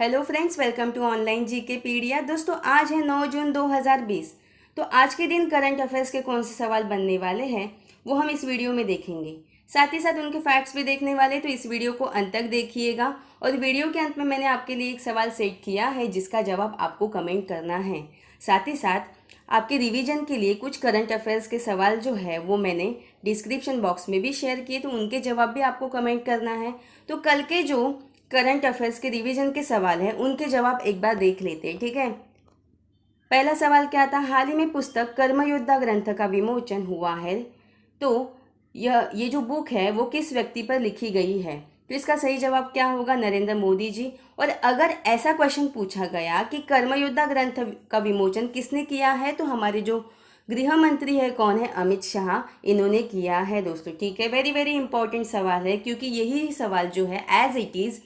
Hello friends, welcome to online GK pedia. दोस्तों, आज है 9 जून 2020। तो आज के दिन करंट अफेयर्स के कौन से सवाल बनने वाले हैं वो हम इस वीडियो में देखेंगे। साथ ही साथ उनके फैक्ट्स भी देखने वाले, तो इस वीडियो को अंत तक देखिएगा। और वीडियो के अंत में मैंने आपके लिए एक सवाल सेट किया है जिसका जवाब आपको कमेंट करना है। साथ ही साथ आपके रिवीजन के लिए कुछ करंट अफेयर्स के सवाल जो है वो मैंने डिस्क्रिप्शन बॉक्स में भी शेयर किए, तो उनके जवाब भी आपको कमेंट करना है। तो कल के जो करंट अफेयर्स के रिवीजन के सवाल हैं उनके जवाब एक बार देख लेते हैं, ठीक है। पहला सवाल क्या था? हाल ही में पुस्तक कर्मयोद्धा ग्रंथ का विमोचन हुआ है, तो ये जो बुक है वो किस व्यक्ति पर लिखी गई है? तो इसका सही जवाब क्या होगा? नरेंद्र मोदी जी। और अगर ऐसा क्वेश्चन पूछा गया कि कर्मयोद्धा ग्रंथ का विमोचन किसने किया है, तो हमारे जो गृह मंत्री है कौन है? अमित शाह, इन्होंने किया है दोस्तों, ठीक है। वेरी वेरी इंपॉर्टेंट सवाल है, क्योंकि यही सवाल जो है एज इट इज़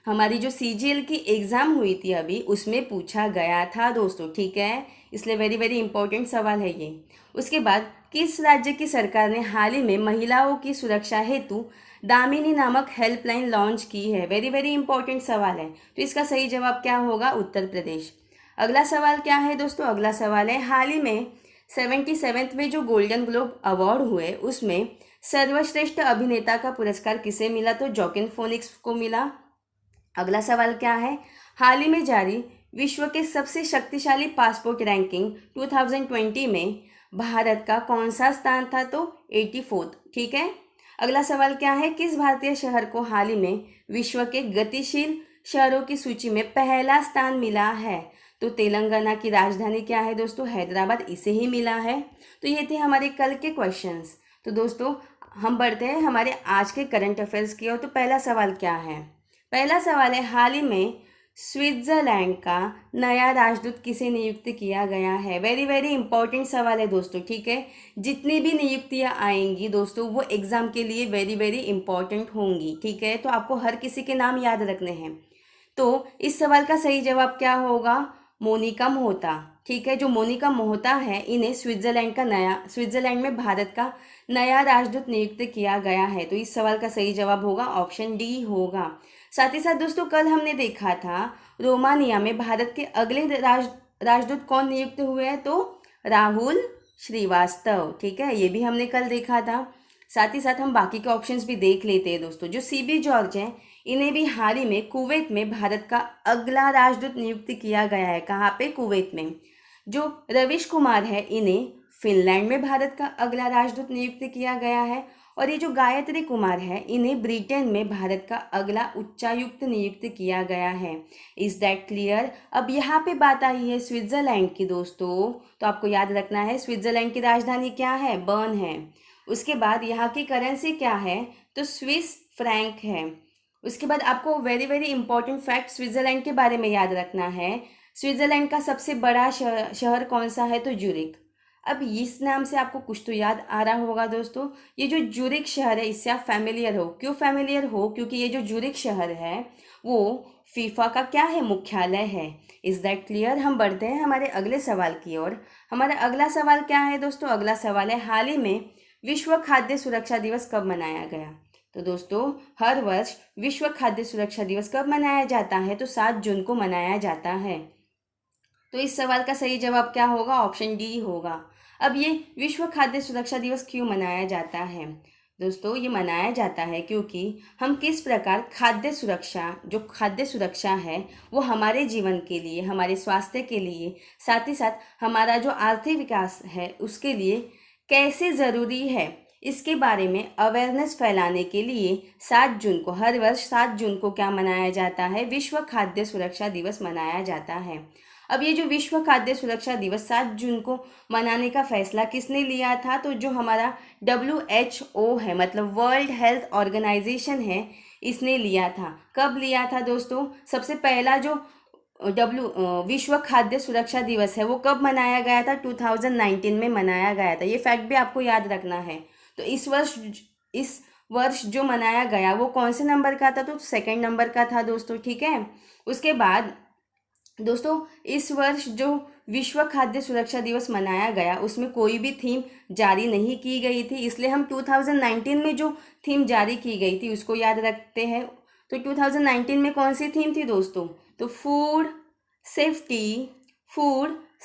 हमारी जो सीजीएल की एग्ज़ाम हुई थी अभी उसमें पूछा गया था दोस्तों, ठीक है। इसलिए वेरी वेरी इंपॉर्टेंट सवाल है ये। उसके बाद, किस राज्य की सरकार ने हाल ही में महिलाओं की सुरक्षा हेतु दामिनी नामक हेल्पलाइन लॉन्च की है? वेरी वेरी इंपॉर्टेंट सवाल है। तो इसका सही जवाब क्या होगा? उत्तर प्रदेश। अगला सवाल क्या है दोस्तों? अगला सवाल है, हाल ही में 77वें जो गोल्डन ग्लोब अवार्ड हुए उसमें सर्वश्रेष्ठ अभिनेता का पुरस्कार किसे मिला? तो जोकिन फोनिक्स को मिला। अगला सवाल क्या है? हाल ही में जारी विश्व के सबसे शक्तिशाली पासपोर्ट रैंकिंग 2020 में भारत का कौन सा स्थान था? तो 84, ठीक है। अगला सवाल क्या है? किस भारतीय शहर को हाल ही में विश्व के गतिशील शहरों की सूची में पहला स्थान मिला है? तो तेलंगाना की राजधानी क्या है दोस्तों? हैदराबाद, इसे ही मिला है। तो ये थे हमारे कल के क्वेश्चंस। तो दोस्तों, हम बढ़ते हैं हमारे आज के करंट अफेयर्स की ओर। तो पहला सवाल क्या है? पहला सवाल है, हाल ही में स्विट्जरलैंड का नया राजदूत किसे नियुक्त किया गया है? वेरी वेरी इंपॉर्टेंट सवाल है दोस्तों, ठीक है। जितनी भी नियुक्तियां आएंगी दोस्तों वो एग्जाम के लिए वेरी वेरी इंपॉर्टेंट होंगी, ठीक है। तो आपको हर किसी के नाम याद रखने हैं। तो इस सवाल का सही जवाब क्या होगा? मोनिका मोहता, ठीक है। जो मोनिका मोहता है इन्हें स्विट्जरलैंड में भारत का नया राजदूत नियुक्त किया गया है। तो इस सवाल का सही जवाब होगा ऑप्शन डी होगा। साथ ही साथ दोस्तों, कल हमने देखा था रोमानिया में भारत के अगले राजदूत कौन नियुक्त हुए हैं? तो राहुल श्रीवास्तव, ठीक है। ये भी हमने कल देखा था। साथ ही साथ हम बाकी के ऑप्शंस भी देख लेते हैं दोस्तों। जो सीबी जॉर्ज हैं इन्हें भी हाल ही में कुवैत में भारत का अगला राजदूत नियुक्त किया गया है। कहाँ पे? कुवैत में। जो रवीश कुमार है इन्हें फिनलैंड में भारत का अगला राजदूत नियुक्त किया गया है। और ये जो गायत्री कुमार है इन्हें ब्रिटेन में भारत का अगला उच्चायुक्त नियुक्त किया गया है। Is that clear? अब यहाँ पे बात आई है स्विट्जरलैंड की दोस्तों, तो आपको याद रखना है स्विट्जरलैंड की राजधानी क्या है? बर्न है। उसके बाद यहाँ की करेंसी क्या है? तो स्विस फ्रैंक है। उसके बाद आपको very very important fact Switzerland के बारे में याद रखना है। स्विट्जरलैंड का सबसे बड़ा शहर कौन सा है? तो ज्यूरिख। अब इस नाम से आपको कुछ तो याद आ रहा होगा दोस्तों। ये जो ज्यूरिख शहर है इससे आप फैमिलियर हो। क्यों फैमिलियर हो? क्योंकि ये जो ज्यूरिख शहर है वो फीफा का क्या है? मुख्यालय है। Is that clear? हम बढ़ते हैं हमारे अगले सवाल की ओर। हमारा अगला सवाल क्या है दोस्तों? अगला सवाल है, हाल ही में विश्व खाद्य सुरक्षा दिवस कब मनाया गया? तो दोस्तों, हर वर्ष विश्व खाद्य सुरक्षा दिवस कब मनाया जाता है? तो 7 जून को मनाया जाता है। तो इस सवाल का सही जवाब क्या होगा? ऑप्शन डी होगा। अब ये विश्व खाद्य सुरक्षा दिवस क्यों मनाया जाता है? दोस्तों, ये मनाया जाता है क्योंकि हम किस प्रकार जो खाद्य सुरक्षा है वो हमारे जीवन के लिए, हमारे स्वास्थ्य के लिए, साथ ही साथ हमारा जो आर्थिक विकास है उसके लिए कैसे ज़रूरी है, इसके बारे में अवेयरनेस फैलाने के लिए 7 जून को, हर वर्ष 7 जून को क्या मनाया जाता है? विश्व खाद्य सुरक्षा दिवस मनाया जाता है। अब ये जो विश्व खाद्य सुरक्षा दिवस 7 जून को मनाने का फैसला किसने लिया था? तो जो हमारा WHO है, मतलब वर्ल्ड हेल्थ ऑर्गेनाइजेशन है, इसने लिया था। कब लिया था दोस्तों? सबसे पहला जो विश्व खाद्य सुरक्षा दिवस है वो कब मनाया गया था? 2019 में मनाया गया था। ये फैक्ट भी आपको याद रखना है। तो इस वर्ष जो मनाया गया वो कौन से नंबर का था? तो सेकंड नंबर का था दोस्तों, ठीक है। उसके बाद दोस्तों, इस वर्ष जो विश्व खाद्य सुरक्षा दिवस मनाया गया उसमें कोई भी थीम जारी नहीं की गई थी, इसलिए हम 2019 में जो थीम जारी की गई थी उसको याद रखते हैं। तो 2019 में कौन सी थीम थी दोस्तों? तो फूड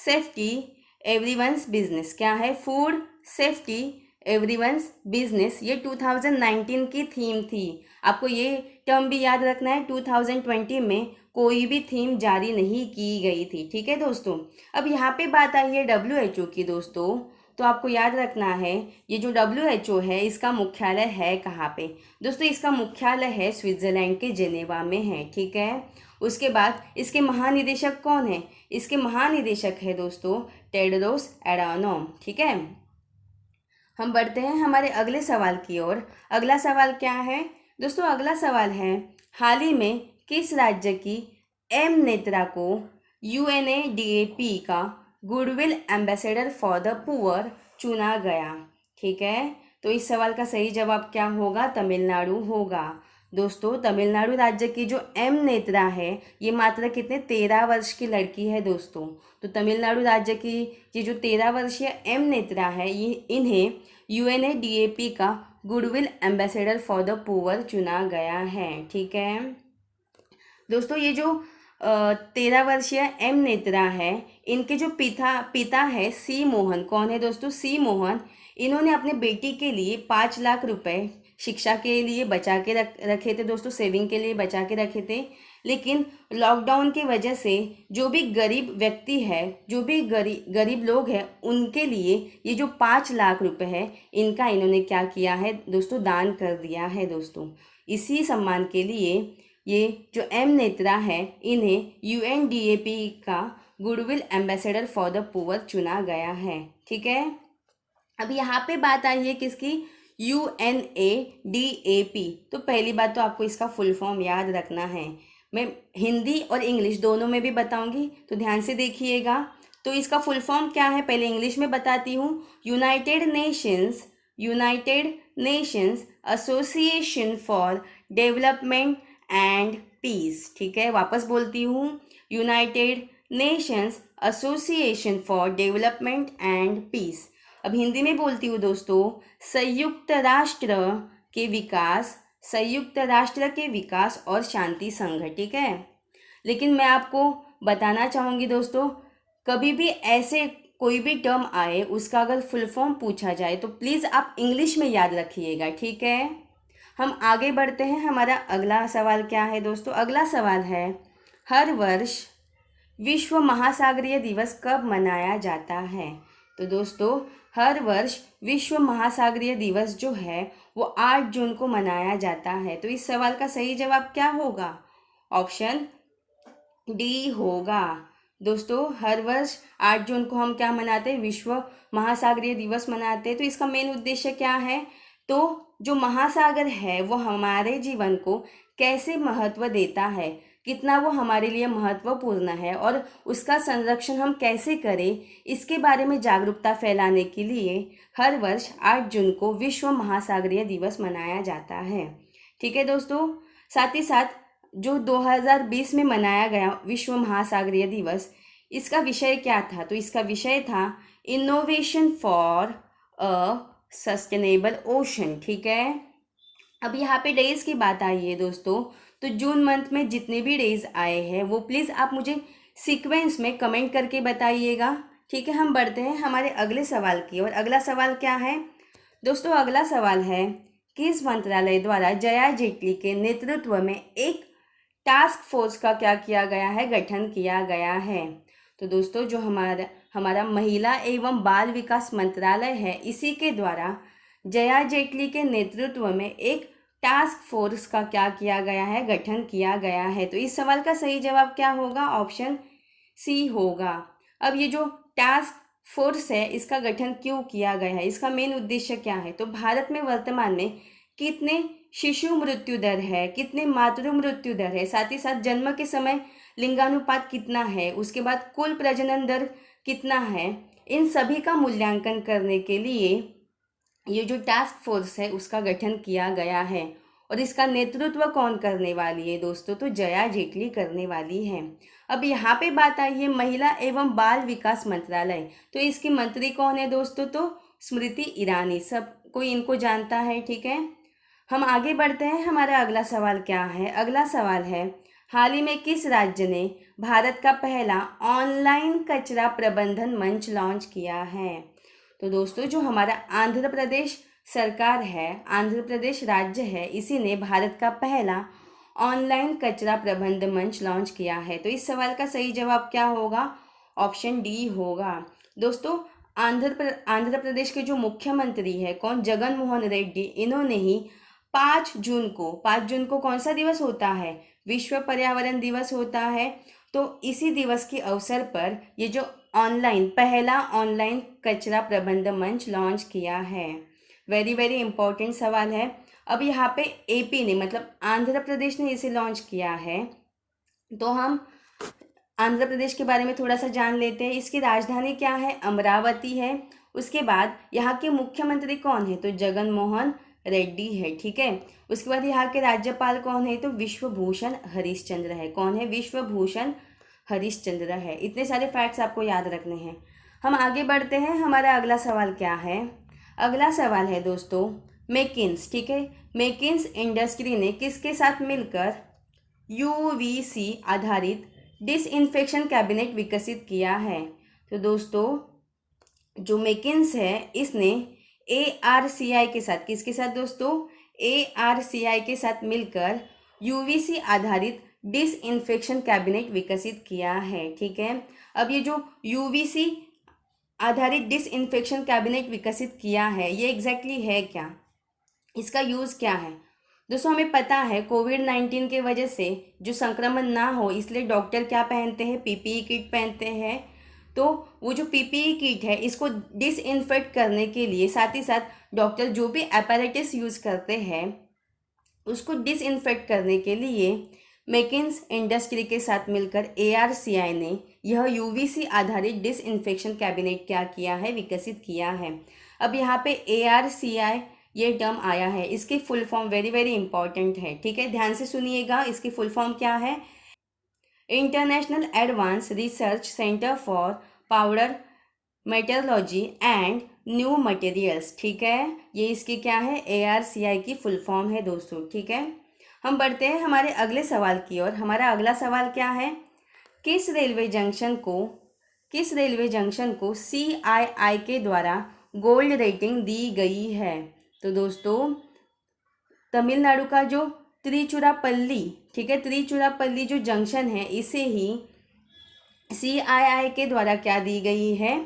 सेफ्टी एवरीवन्स बिजनेस, क्या है? फूड सेफ्टी एवरीवन्स बिजनेस, ये 2019 की थीम थी। आपको ये टर्म भी याद रखना है, 2020 में कोई भी थीम जारी नहीं की गई थी, ठीक है दोस्तों। अब यहाँ पे बात आई है WHO की दोस्तों, तो आपको याद रखना है ये जो WHO है इसका मुख्यालय है कहाँ पे? दोस्तों इसका मुख्यालय है स्विट्ज़रलैंड के जेनेवा में है, ठीक है। उसके बाद इसके महानिदेशक कौन है? इसके महानिदेशक है दोस्तों टेड्रोस एडानोम, ठीक है। हम बढ़ते हैं हमारे अगले सवाल की ओर। अगला सवाल क्या है दोस्तों? अगला सवाल है, हाल ही में किस राज्य की एम नेत्रा को UNADAP का goodwill ambassador for the poor चुना गया? ठीक है, तो इस सवाल का सही जवाब क्या होगा? तमिलनाडु होगा। दोस्तों तमिलनाडु राज्य की जो एम नेत्रा है ये मात्र कितने 13 वर्ष की लड़की है दोस्तों। तो तमिलनाडु राज्य की ये जो 13 वर्षीय एम नेत्रा है ये इन्हें UNADAP का goodwill ambassador for the poor चुना गया है, ठीक है दोस्तों। ये जो 13 वर्षीय एम नेत्रा है इनके जो पिता है सी मोहन, कौन है दोस्तों? सी मोहन। इन्होंने अपने बेटी के लिए 5 लाख रुपए शिक्षा के लिए बचा के रखे थे दोस्तों, सेविंग के लिए बचा के रखे थे। लेकिन लॉकडाउन की वजह से जो भी गरीब व्यक्ति है, जो भी गरीब लोग हैं उनके लिए ये जो 5 लाख रुपए है इनका इन्होंने क्या किया है दोस्तों? दान कर दिया है दोस्तों। इसी सम्मान के लिए ये जो एम नेत्रा है इन्हें UNDAP का goodwill ambassador for the poor चुना गया है, ठीक है। अब यहाँ पे बात आई है किसकी? UNADAP। तो पहली बात तो आपको इसका फुल फॉर्म याद रखना है। मैं हिंदी और इंग्लिश दोनों में भी बताऊंगी, तो ध्यान से देखिएगा। तो इसका फुल फॉर्म क्या है पहले इंग्लिश में बताती हूँ। United Nations Association for Development and Peace, ठीक है। वापस बोलती हूँ, United Nations Association for Development and Peace. अब हिंदी में बोलती हूँ दोस्तों, संयुक्त राष्ट्र के विकास और शांति संघ, ठीक है। लेकिन मैं आपको बताना चाहूँगी दोस्तों, कभी भी ऐसे कोई भी टर्म आए उसका अगर फुल फॉर्म पूछा जाए तो प्लीज़ आप इंग्लिश में याद रखिएगा, ठीक है। हम आगे बढ़ते हैं। हमारा अगला सवाल क्या है दोस्तों? अगला सवाल है, हर वर्ष विश्व महासागरीय दिवस कब मनाया जाता है? तो दोस्तों हर वर्ष विश्व महासागरीय दिवस जो है वो 8 जून को मनाया जाता है। तो इस सवाल का सही जवाब क्या होगा? ऑप्शन डी होगा। दोस्तों हर वर्ष 8 जून को हम क्या मनाते हैं? विश्व महासागरीय दिवस मनाते हैं। तो इसका मेन उद्देश्य क्या है? तो जो महासागर है वो हमारे जीवन को कैसे महत्व देता है, कितना वो हमारे लिए महत्वपूर्ण है और उसका संरक्षण हम कैसे करें, इसके बारे में जागरूकता फैलाने के लिए हर वर्ष 8 जून को विश्व महासागरीय दिवस मनाया जाता है, ठीक है दोस्तों। साथ ही साथ जो 2020 में मनाया गया विश्व महासागरीय दिवस, इसका विषय क्या था? तो इसका विषय था innovation for a sustainable ocean, ठीक है। अब यहाँ पे डेज की बात आई है दोस्तों, तो जून मंथ में जितने भी डेज आए हैं वो प्लीज़ आप मुझे सीक्वेंस में कमेंट करके बताइएगा, ठीक है। हम बढ़ते हैं हमारे अगले सवाल की ओर। अगला सवाल क्या है दोस्तों? अगला सवाल है, किस मंत्रालय द्वारा जया जेटली के नेतृत्व में एक टास्क फोर्स का क्या किया गया है? गठन किया गया है। तो दोस्तों जो हमारा महिला एवं बाल विकास मंत्रालय है, इसी के द्वारा जया जेटली के नेतृत्व में एक टास्क फोर्स का क्या किया गया है? गठन किया गया है। तो इस सवाल का सही जवाब क्या होगा? ऑप्शन सी होगा। अब ये जो टास्क फोर्स है इसका गठन क्यों किया गया है, इसका मेन उद्देश्य क्या है? तो भारत में वर्तमान में कितने शिशु मृत्यु दर है, कितने मातृ मृत्यु दर है, साथ ही साथ जन्म के समय लिंगानुपात कितना है, उसके बाद कुल प्रजनन दर कितना है, इन सभी का मूल्यांकन करने के लिए ये जो टास्क फोर्स है उसका गठन किया गया है। और इसका नेतृत्व कौन करने वाली है दोस्तों? तो जया जेटली करने वाली है। अब यहाँ पे बात आई है महिला एवं बाल विकास मंत्रालय, तो इसकी मंत्री कौन है दोस्तों? तो स्मृति ईरानी, सब कोई इनको जानता है, ठीक है। हम आगे बढ़ते हैं। हमारा अगला सवाल क्या है? अगला सवाल है, हाल ही में किस राज्य ने भारत का पहला ऑनलाइन कचरा प्रबंधन मंच लॉन्च किया है? तो दोस्तों जो हमारा आंध्र प्रदेश सरकार है, आंध्र प्रदेश राज्य है, इसी ने भारत का पहला ऑनलाइन कचरा प्रबंधन मंच लॉन्च किया है। तो इस सवाल का सही जवाब क्या होगा? ऑप्शन डी होगा। दोस्तों आंध्र प्रदेश के जो मुख्यमंत्री है कौन? जगन मोहन रेड्डी। इन्होंने ही 5 जून को कौन सा दिवस होता है? विश्व पर्यावरण दिवस होता है। तो इसी दिवस के अवसर पर ये जो पहला ऑनलाइन कचरा प्रबंधन मंच लॉन्च किया है। वेरी वेरी इंपॉर्टेंट सवाल है। अब यहाँ पे एपी ने मतलब आंध्र प्रदेश ने इसे लॉन्च किया है, तो हम आंध्र प्रदेश के बारे में थोड़ा सा जान लेते हैं। इसकी राजधानी क्या है? अमरावती है। उसके बाद यहाँ के मुख्यमंत्री कौन है? तो जगन मोहन रेड्डी है। ठीक है। उसके बाद यहाँ के राज्यपाल कौन है? तो विश्वभूषण हरिश्चंद्र है। कौन है? विश्वभूषण हरिश्चंद्र है। इतने सारे फैक्ट्स आपको याद रखने हैं। हम आगे बढ़ते हैं। हमारा अगला सवाल क्या है? अगला सवाल है दोस्तों मेकिन्स। ठीक है। मेकिन्स इंडस्ट्री ने किसके साथ मिलकर यूवीसी आधारित डिसइंफेक्शन कैबिनेट विकसित किया है? तो दोस्तों जो मेकिन्स है इसने ARCI के साथ, किसके साथ दोस्तों? ARCI के साथ मिलकर यूवीसी आधारित डिसइंफेक्शन कैबिनेट विकसित किया है। ठीक है। अब ये जो यूवीसी आधारित डिसइंफेक्शन कैबिनेट विकसित किया है ये एग्जैक्टली है क्या? इसका यूज़ क्या है? दोस्तों हमें पता है कोविड-19 के वजह से जो संक्रमण ना हो इसलिए डॉक्टर क्या पहनते हैं? PPE किट पहनते हैं। तो वो जो PPE किट है इसको डिसइंफेक्ट करने के लिए साथ ही साथ डॉक्टर जो भी एपैरेटिस यूज़ करते हैं उसको डिसइंफेक्ट करने के लिए मेकिन्स इंडस्ट्री के साथ मिलकर ARCI ने यह यूवीसी आधारित डिसइंफेक्शन कैबिनेट क्या किया है? विकसित किया है। अब यहाँ पे ARCI ये टर्म आया है, इसकी full form very very important है। ठीक है, ध्यान से सुनिएगा। इसकी फुल फॉर्म क्या है? International advance research centre for powder metallurgy and new materials. ठीक है, ये इसकी क्या है? ARCI की फुल फॉर्म है दोस्तों। ठीक है, हम बढ़ते हैं हमारे अगले सवाल की ओर। हमारा अगला सवाल क्या है? किस रेलवे जंक्शन को CII के द्वारा गोल्ड रेटिंग दी गई है? तो दोस्तों तमिलनाडु का जो त्रिचुरापल्ली, ठीक है, त्रिचुरापल्ली जो जंक्शन है इसे ही CII के द्वारा क्या दी गई है?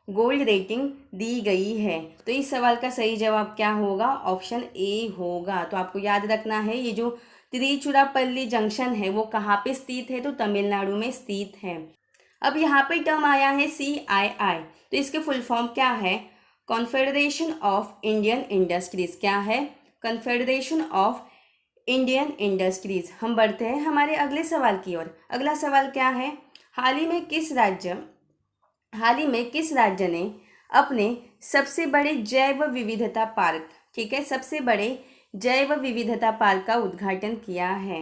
गोल्ड रेटिंग दी गई है। तो इस सवाल का सही जवाब क्या होगा? ऑप्शन ए होगा। तो आपको याद रखना है ये जो त्रिचुरापल्ली जंक्शन है वो कहाँ पे स्थित है? तो तमिलनाडु में स्थित है। अब यहाँ पे टर्म आया है CII, तो इसके फुल फॉर्म क्या है? Confederation of Indian industries. क्या है? Confederation of Indian industries. हम बढ़ते हैं हमारे अगले सवाल की ओर। अगला सवाल क्या है? हाल ही में किस राज्य ने अपने सबसे बड़े जैव विविधता पार्क, ठीक है, सबसे बड़े जैव विविधता पार्क का उद्घाटन किया है?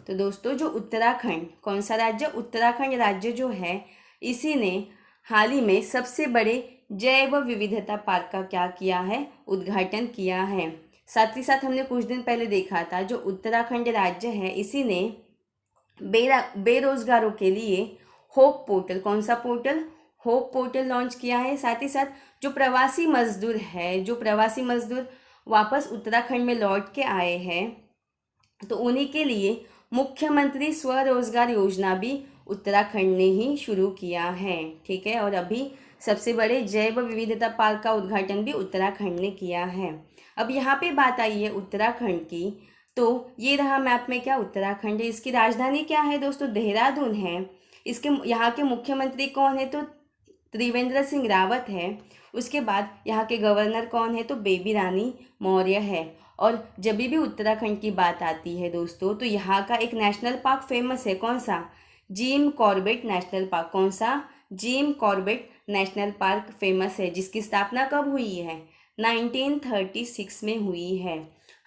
तो दोस्तों जो उत्तराखंड, कौन सा राज्य? उत्तराखंड राज्य जो है इसी ने हाल ही में सबसे बड़े जैव विविधता पार्क का क्या किया है? उद्घाटन किया है। साथ ही साथ हमने कुछ दिन पहले देखा था जो उत्तराखंड राज्य है इसी ने बेरोजगारों के लिए होप पोर्टल, कौन सा पोर्टल? होप पोर्टल लॉन्च किया है। साथ ही साथ जो प्रवासी मजदूर वापस उत्तराखंड में लौट के आए हैं तो उन्हीं के लिए मुख्यमंत्री स्वरोजगार योजना भी उत्तराखंड ने ही शुरू किया है। ठीक है, और अभी सबसे बड़े जैव विविधता पार्क का उद्घाटन भी उत्तराखंड ने किया है। अब यहाँ पे बात आई है उत्तराखंड की, तो ये रहा मैप में क्या? उत्तराखंड है। इसकी राजधानी क्या है दोस्तों? देहरादून है। इसके यहाँ के मुख्यमंत्री कौन है? तो त्रिवेंद्र सिंह रावत है। उसके बाद यहाँ के गवर्नर कौन है? तो बेबी रानी मौर्य है। और जब भी उत्तराखंड की बात आती है दोस्तों तो यहाँ का एक नेशनल पार्क फेमस है। कौन सा? Jim Corbett national park. कौन सा? Jim Corbett national park famous है, जिसकी स्थापना कब हुई है? 1936 में हुई है।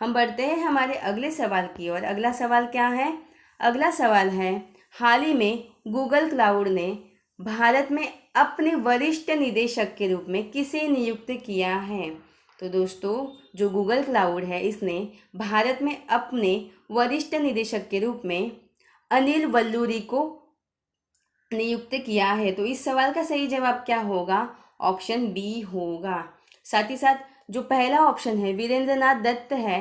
हम बढ़ते हैं हमारे अगले सवाल की ओर। अगला सवाल क्या है? अगला सवाल है हाल ही में गूगल क्लाउड ने भारत में अपने वरिष्ठ निदेशक के रूप में किसे नियुक्त किया है? तो दोस्तों जो गूगल क्लाउड है इसने भारत में अपने वरिष्ठ निदेशक के रूप में अनिल वल्लूरी को नियुक्त किया है। तो इस सवाल का सही जवाब क्या होगा? ऑप्शन बी होगा। साथ ही साथ जो पहला ऑप्शन है वीरेंद्रनाथ दत्त है,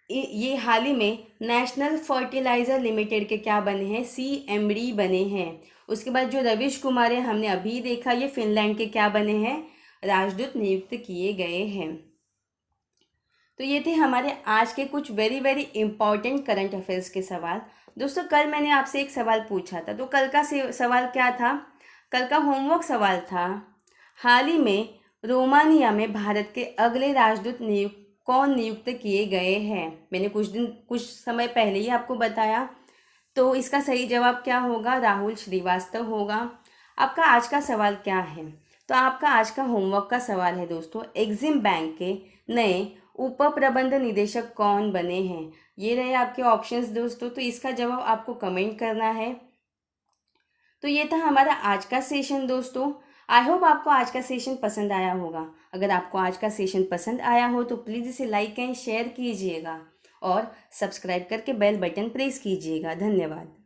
ये हाल ही में नेशनल फर्टिलाइजर लिमिटेड के क्या बने हैं? CMD बने हैं। उसके बाद जो रवीश कुमार है, हमने अभी देखा, ये फिनलैंड के क्या बने हैं? राजदूत नियुक्त किए गए हैं। तो ये थे हमारे आज के कुछ very very important current affairs के सवाल। दोस्तों कल मैंने आपसे एक सवाल पूछा था, तो कल का सवाल क्या था? कल का होमवर्क सवाल था, हाल ही में रोमानिया में भारत के अगले राजदूत कौन नियुक्त किए गए हैं? मैंने कुछ समय पहले ही आपको बताया। तो इसका सही जवाब क्या होगा? राहुल श्रीवास्तव होगा। आपका आज का सवाल क्या है? तो आपका आज का होमवर्क का सवाल है दोस्तों, एग्जिम बैंक के नए उप प्रबंध निदेशक कौन बने हैं? ये रहे आपके ऑप्शंस दोस्तों। तो इसका जवाब आपको कमेंट करना है। तो ये था हमारा आज का सेशन दोस्तों। आई होप आपको आज का सेशन पसंद आया होगा। अगर आपको आज का सेशन पसंद आया हो तो प्लीज़ इसे लाइक एंड शेयर कीजिएगा और सब्सक्राइब करके बेल बटन प्रेस कीजिएगा। धन्यवाद।